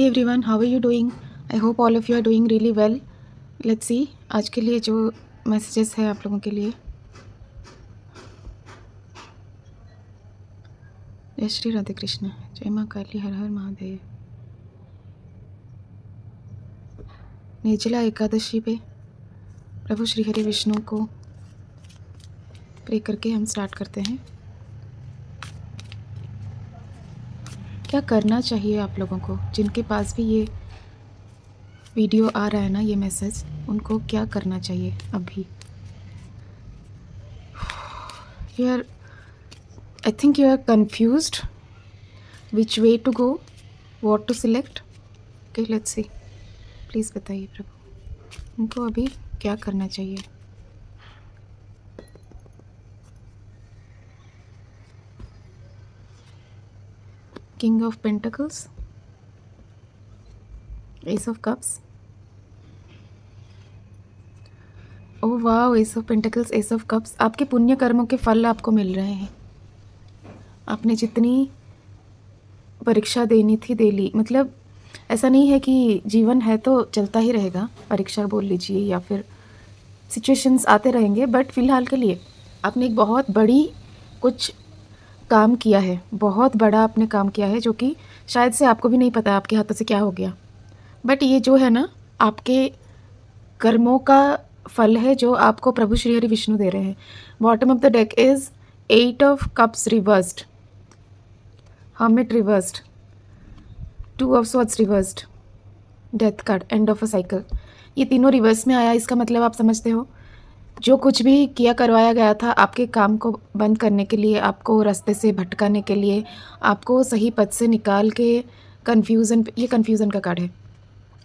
everyone, how are you doing? I hope all of you are doing really well. Let's see आज के लिए जो messages है आप लोगों के लिए। जय श्री राधे कृष्ण, जय माँ काली, हर हर महादेव। निर्जला एकादशी पे प्रभु श्री हरि विष्णु को प्रे करके हम स्टार्ट करते हैं। क्या करना चाहिए आप लोगों को, जिनके पास भी ये वीडियो आ रहा है ना, ये मैसेज, उनको क्या करना चाहिए अभी? I think you are confused which way to go, what to select. Okay, let's see. Please बताइए प्रभु, उनको अभी क्या करना चाहिए? King of pentacles, ace of cups, oh वाह, ace of pentacles, ace of cups. आपके पुण्य कर्मों के फल आपको मिल रहे हैं। आपने जितनी परीक्षा देनी थी दे ली। मतलब ऐसा नहीं है कि जीवन है तो चलता ही रहेगा, परीक्षा बोल लीजिए या फिर सिचुएशंस आते रहेंगे, बट फ़िलहाल के लिए आपने एक बहुत बड़ी कुछ काम किया है, बहुत बड़ा आपने काम किया है, जो कि शायद से आपको भी नहीं पता आपके हाथों से क्या हो गया। बट ये जो है ना, आपके कर्मों का फल है जो आपको प्रभु श्री हरि विष्णु दे रहे हैं। Bottom of the deck is 8 of cups reversed, hermit reversed, 2 of swords reversed, death card, end of a cycle. ये तीनों रिवर्स में आया। इसका मतलब आप समझते हो, जो कुछ भी किया करवाया गया था आपके काम को बंद करने के लिए, आपको रास्ते से भटकाने के लिए, आपको सही पथ से निकाल के कन्फ्यूज़न, ये कन्फ्यूज़न का कार्ड है,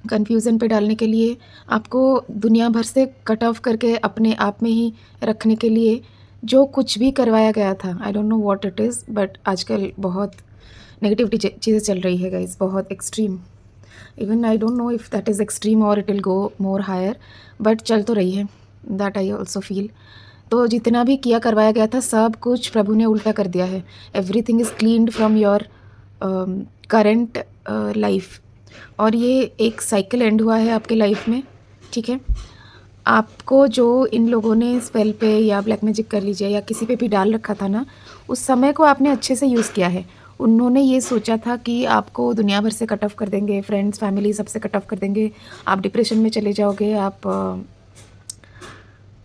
कन्फ्यूज़न पे डालने के लिए, आपको दुनिया भर से कट ऑफ करके अपने आप में ही रखने के लिए, जो कुछ भी करवाया गया था, I don't know what it is, but आजकल बहुत नेगेटिविटी चीज़ें चल रही है गाइस, बहुत extreme. Even I don't know if that is extreme और it will go more higher, but चल तो रही है, दैट आई ऑल्सो फील। तो जितना भी किया करवाया गया था सब कुछ प्रभु ने उल्टा कर दिया है। Everything is cleaned from your current life, और ये एक साइकिल एंड हुआ है आपके लाइफ में, ठीक है। आपको जो इन लोगों ने स्पेल पे या ब्लैक मैजिक कर लीजिए या किसी पे भी डाल रखा था ना, उस समय को आपने अच्छे से यूज़ किया है। उन्होंने ये सोचा था कि आपको दुनिया भर से कट ऑफ कर देंगे, फ्रेंड्स फैमिली सबसे कट ऑफ कर देंगे, आप डिप्रेशन में चले जाओगे, आप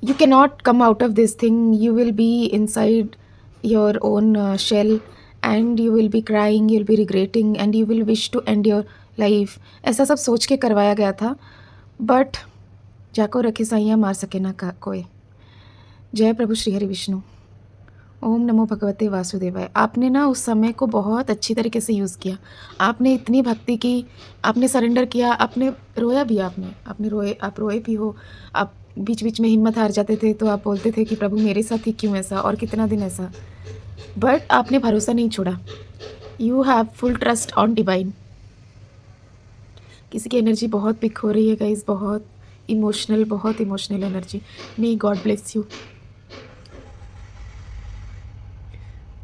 you cannot come out of this thing, you will be inside your own shell, and you will be crying, you'll be regretting, and you will wish to end your life। ऐसा सब सोच के करवाया गया था, बट जाको रखे साइयाँ मार सके ना का कोई। जय प्रभु श्री हरि विष्णु, ओम नमो भगवते वासुदेवाय। आपने ना उस समय को बहुत अच्छी तरीके से यूज़ किया, आपने इतनी भक्ति की, आपने सरेंडर किया, आपने रोया भी, आपने रोए, आप रोए भी हो, आप बीच बीच में हिम्मत हार जाते थे तो आप बोलते थे कि प्रभु मेरे साथ ही क्यों ऐसा, और कितना दिन ऐसा, बट आपने भरोसा नहीं छोड़ा। You have full trust on divine. किसी की एनर्जी बहुत पिक हो रही है गाइज, बहुत emotional energy. May God bless you.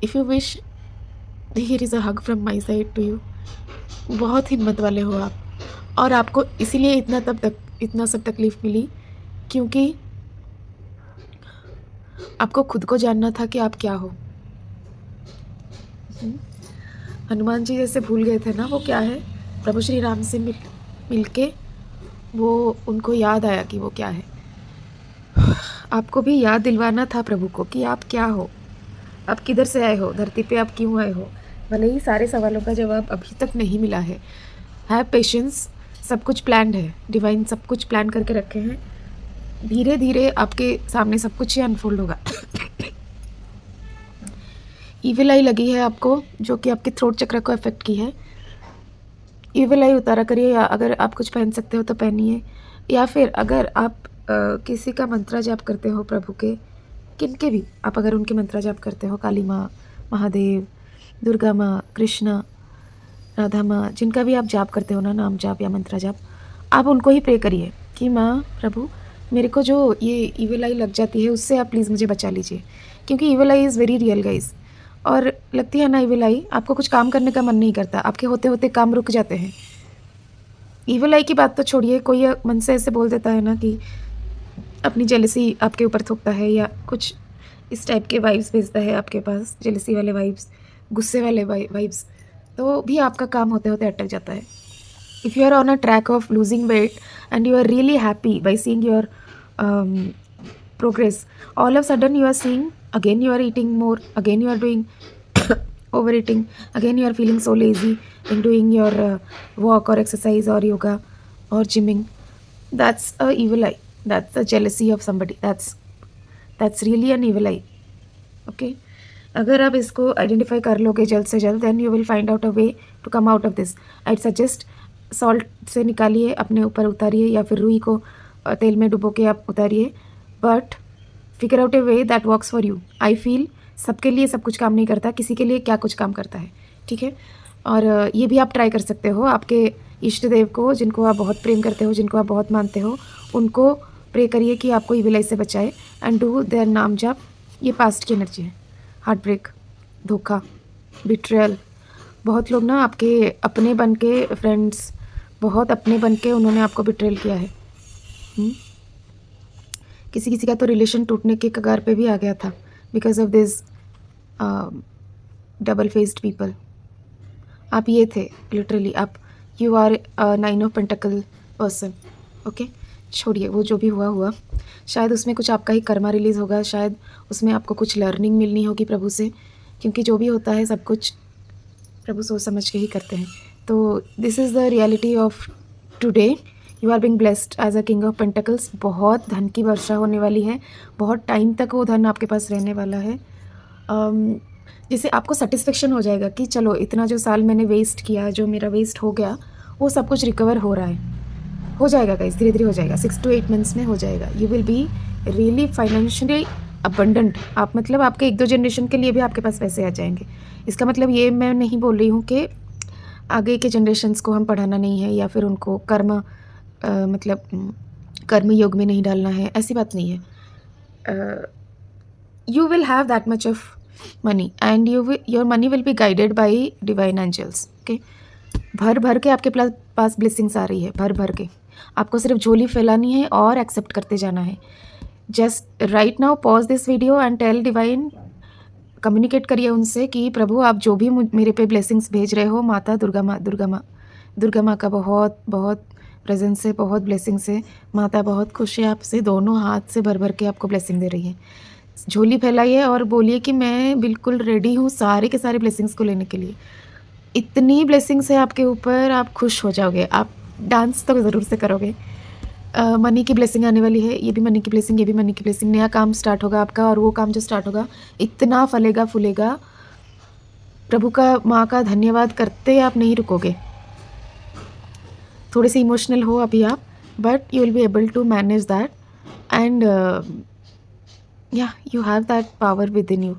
If you wish, here is a hug from my side to you. बहुत हिम्मत वाले हो आप, और आपको इसीलिए इतना सब तकलीफ़ मिली क्योंकि आपको खुद को जानना था कि आप क्या हो। हनुमान जी जैसे भूल गए थे ना वो क्या है, प्रभु श्री राम से मिल के वो उनको याद आया कि वो क्या है। आपको भी याद दिलवाना था प्रभु को कि आप क्या हो, आप किधर से आए हो, धरती पे आप क्यों आए हो। भले ही सारे सवालों का जवाब अभी तक नहीं मिला है। हैव पेशेंस, सब कुछ प्लान्ड है, डिवाइन सब कुछ प्लान करके रखे हैं। धीरे धीरे आपके सामने सब कुछ ही अनफोल्ड होगा। ईविल आई लगी है आपको, जो कि आपके थ्रोट चक्र को अफेक्ट की है। ईविल आई उतारा करिए, या अगर आप कुछ पहन सकते हो तो पहनिए, या फिर अगर आप किसी का मंत्र जाप करते हो प्रभु के, किनके भी आप अगर उनके मंत्र जाप करते हो, काली माँ, महादेव, दुर्गा माँ, कृष्णा, राधा माँ, जिनका भी आप जाप करते हो ना, नाम जाप या मंत्र जाप, आप उनको ही प्रे करिए कि माँ प्रभु मेरे को जो ये ईविल आई लग जाती है उससे आप प्लीज़ मुझे बचा लीजिए, क्योंकि evil I is very real guys. और लगती है ना ईविल आई, आपको कुछ काम करने का मन नहीं करता, आपके होते होते काम रुक जाते हैं, ईविल आई की बात तो छोड़िए, कोई मन से ऐसे बोल देता है ना कि अपनी जेलसी आपके ऊपर थोपता है या कुछ इस टाइप के वाइब्स भेजता है आपके पास, जेलसी वाले वाइब्स, गुस्से वाले वाइब्स, तो भी आपका काम होते होते अटक जाता है। If you are on a track of losing weight and you are really happy by seeing your progress, all of a sudden you are seeing again you are eating more, again you are doing overeating, again you are feeling so lazy in doing your walk or exercise or yoga or gymming. That's a evil eye. That's a jealousy of somebody. That's really an evil eye. Okay, अगर आप इसको identify कर लोगे जल्द से जल्द, then you will find out a way to come out of this. I suggest salt से निकालिए, अपने ऊपर उतारिए, या फिर रुई को तेल में डुबो के आप उतारिए, but figure out a way that works for you. I feel सबके लिए सब कुछ काम नहीं करता, किसी के लिए क्या कुछ काम करता है, ठीक है। और ये भी आप ट्राई कर सकते हो, आपके इष्ट देव को जिनको आप बहुत प्रेम करते हो, जिनको आप बहुत मानते हो, उनको प्रे करिए कि आपको ईविल से बचाए एंड डू देयर नाम जाप। ये पास्ट की एनर्जी है, हार्ट ब्रेक, धोखा, बिट्रेयल। बहुत लोग ना आपके अपने बन के, फ्रेंड्स बहुत अपने बन के उन्होंने आपको बिट्रेयल किया है। किसी किसी का तो रिलेशन टूटने के कगार पे भी आ गया था because of this double faced people. आप ये थे लिटरली, आप you are 9 of pentacle person. Okay, छोड़िए वो जो भी हुआ हुआ, शायद उसमें कुछ आपका ही कर्मा रिलीज़ होगा, शायद उसमें आपको कुछ लर्निंग मिलनी होगी प्रभु से, क्योंकि जो भी होता है सब कुछ प्रभु सोच समझ के ही करते हैं। तो this is the reality of today. You are being blessed as a king of pentacles. बहुत धन की वर्षा होने वाली है, बहुत टाइम तक वो धन आपके पास रहने वाला है। जिससे आपको सेटिस्फेक्शन हो जाएगा कि चलो इतना जो साल मैंने वेस्ट किया, जो मेरा वेस्ट हो गया, वो सब कुछ रिकवर हो रहा है, हो जाएगा गाइस, धीरे धीरे हो जाएगा, 6 to 8 मंथ्स में हो जाएगा। You will be really financially abundant. आप मतलब आपके 1-2 जनरेशन के लिए भी आपके पास पैसे आ जाएंगे। इसका मतलब ये मैं नहीं बोल रही हूँ कि आगे के जनरेशन्स को हम पढ़ाना नहीं है या फिर उनको मतलब कर्म योग में नहीं डालना है, ऐसी बात नहीं है। you will have that much of money and your money will be guided by divine angels. okay, भर भर के आपके पास ब्लेसिंग्स आ रही है, भर भर के। आपको सिर्फ झोली फैलानी है और एक्सेप्ट करते जाना है। Just right now pause this video and tell divine, communicate करिए उनसे कि प्रभु आप जो भी मेरे पे ब्लेसिंग्स भेज रहे हो, माता दुर्गा माँ का बहुत बहुत प्रेजेंस है, बहुत ब्लेसिंग्स है। माता बहुत खुश है आपसे, दोनों हाथ से भर भर के आपको ब्लेसिंग दे रही है। झोली फैलाइए और बोलिए कि मैं बिल्कुल रेडी हूँ सारे के सारे ब्लेसिंग्स को लेने के लिए। इतनी ब्लेसिंग्स है आपके ऊपर, आप खुश हो जाओगे, आप डांस तो ज़रूर से करोगे। मनी की ब्लेसिंग आने वाली है, ये भी मनी की ब्लेसिंग, ये भी मनी की ब्लेसिंग। नया काम स्टार्ट होगा आपका, और वो काम जो स्टार्ट होगा इतना फलेगा फूलेगा, प्रभु का माँ का धन्यवाद करते आप नहीं रुकोगे। थोड़े से इमोशनल हो अभी आप, but you will be able to manage that and yeah you have that power within you.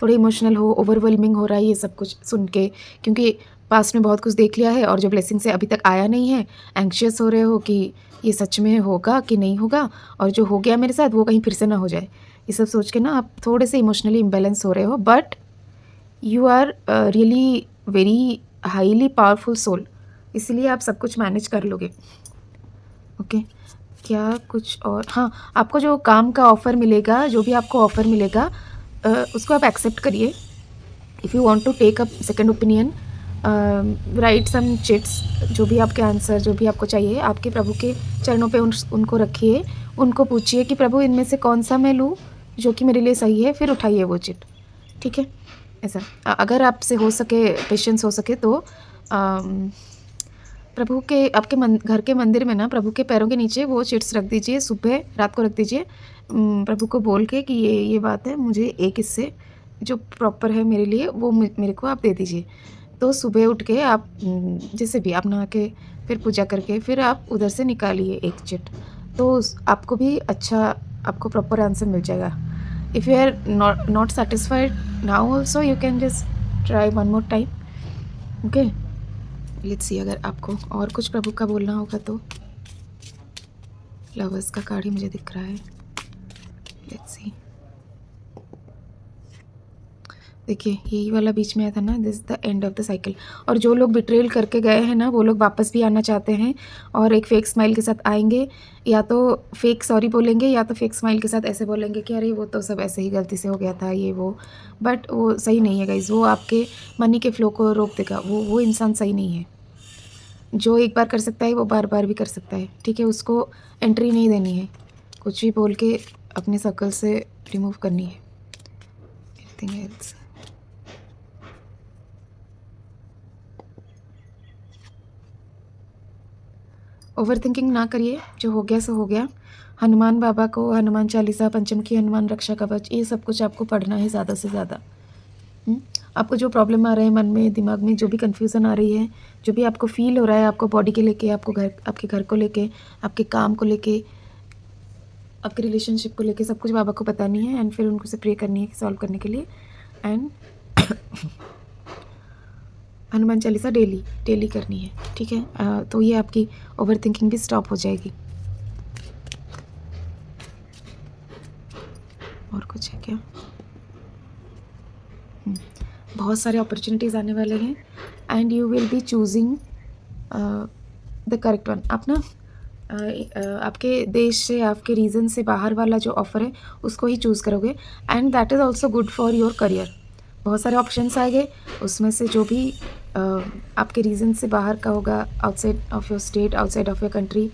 थोड़े इमोशनल हो, ओवरवेलमिंग हो रहा है ये सब कुछ सुन के, क्योंकि पास्ट में बहुत कुछ देख लिया है और जो ब्लेसिंग से अभी तक आया नहीं है। एंक्शियस हो रहे हो कि ये सच में होगा कि नहीं होगा, और जो हो गया मेरे साथ वो कहीं फिर से ना हो जाए। ये सब सोच के ना आप थोड़े से इमोशनली इम्बेलेंस हो रहे हो, but you are really very highly powerful soul, इसलिए आप सब कुछ मैनेज कर लोगे। ओके, क्या कुछ और? हाँ, आपको जो काम का ऑफ़र मिलेगा, जो भी आपको ऑफ़र मिलेगा, उसको आप एक्सेप्ट करिए। If you want to take a second opinion, write some chits, जो भी आपके आंसर, जो भी आपको चाहिए, आपके प्रभु के चरणों पे उनको रखिए। उनको पूछिए कि प्रभु इनमें से कौन सा मैं लूँ जो कि मेरे लिए सही है, फिर उठाइए वो चिट, ठीक है। ऐसा अगर आपसे हो सके, पेशेंस हो सके तो प्रभु के आपके घर के मंदिर में ना, प्रभु के पैरों के नीचे वो चिट्स रख दीजिए, सुबह रात को रख दीजिए, प्रभु को बोल के कि ये बात है, मुझे एक इससे जो प्रॉपर है मेरे लिए वो मेरे को आप दे दीजिए। तो सुबह उठ के आप जैसे भी आप नहा के फिर पूजा करके फिर आप उधर से निकालिए एक चिट, तो आपको भी अच्छा, आपको प्रॉपर आंसर मिल जाएगा। If you are not satisfied now also, you can just try one more time. Okay, let's see, अगर आपको और कुछ प्रभु का बोलना होगा तो। लवर्स का कार्ड ही मुझे दिख रहा है, लेट्स सी। देखिए यही वाला बीच में आया था ना, this the end of the cycle. और जो लोग बिट्रेल करके गए हैं ना, वो लोग वापस भी आना चाहते हैं और एक फेक स्माइल के साथ आएंगे, या तो फेक सॉरी बोलेंगे या तो फेक स्माइल के साथ ऐसे बोलेंगे कि अरे वो तो सब ऐसे ही गलती से हो गया था ये वो। बट वो सही नहीं है गाइज, वो आपके मनी के फ्लो को रोक देगा। वो इंसान सही नहीं है। जो एक बार कर सकता है वो बार बार भी कर सकता है, ठीक है। उसको एंट्री नहीं देनी है, कुछ भी बोल के अपने सर्कल से रिमूव करनी है। Anything else? ओवर थिंकिंग ना करिए, जो हो गया सो हो गया। हनुमान बाबा को हनुमान चालीसा, पंचमुखी हनुमान रक्षा कवच, ये सब कुछ आपको पढ़ना है ज़्यादा से ज़्यादा। आपको जो प्रॉब्लम आ रहा है मन में, दिमाग में, जो भी कन्फ्यूज़न आ रही है, जो भी आपको फील हो रहा है, आपको बॉडी के लेके, आपके घर को लेके, आपके काम को लेके, आपके रिलेशनशिप को लेके, सब कुछ बाबा को बतानी है एंड फिर उनको से प्रे करनी है सॉल्व करने के लिए। And Hanuman Chalisa daily daily करनी है, ठीक है। तो ये आपकी ओवर थिंकिंग भी स्टॉप हो जाएगी। और कुछ है क्या? बहुत सारे अपॉर्चुनिटीज़ आने वाले हैं and you will B choosing the correct one. आप ना आपके देश से, आपके रीजन से बाहर वाला जो ऑफ़र है उसको ही चूज़ करोगे and that is also good for your career. बहुत सारे ऑप्शंस आएंगे, उसमें से जो भी आपके रीजन से बाहर का होगा, outside of your state, outside of your country,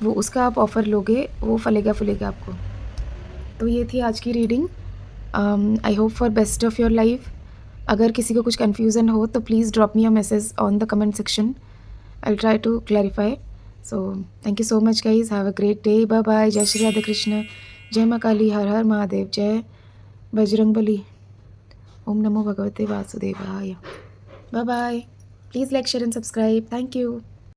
वो उसका आप ऑफ़र लोगे, वो फलेगा फूलेगा आपको। तो ये थी आज की reading. I hope for best of your life. अगर किसी को कुछ कन्फ्यूज़न हो तो please drop me a message on the comment section, I will try to clarify. So thank you so much guys, have a great day, bye bye. जय श्री राधे कृष्ण, जय माँ काली, हर हर महादेव, जय बजरंग बली, ओम नमो भगवते वासुदेवाय। Bye bye. Please like share and subscribe. Thank you.